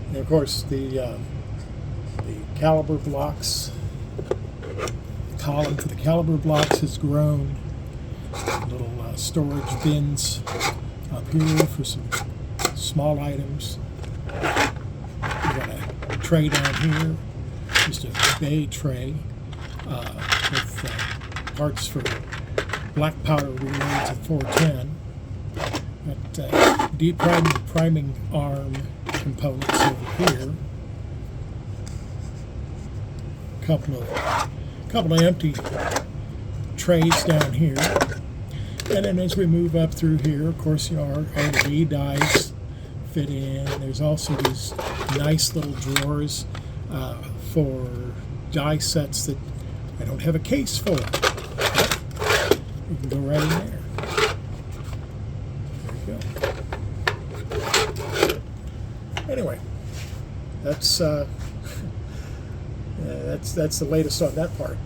And of course, the caliber blocks, the column for the caliber blocks has grown. Little storage bins up here for some small items. We got a tray down here, just a bay tray with parts for black powder reloads at 410. Got deep priming arm components over here. Couple of empty trays down here. And then as we move up through here, of course, our V dies fit in. There's also these nice little drawers for die sets that I don't have a case for. You can go right in there. There you go. Anyway, that's the latest on that part.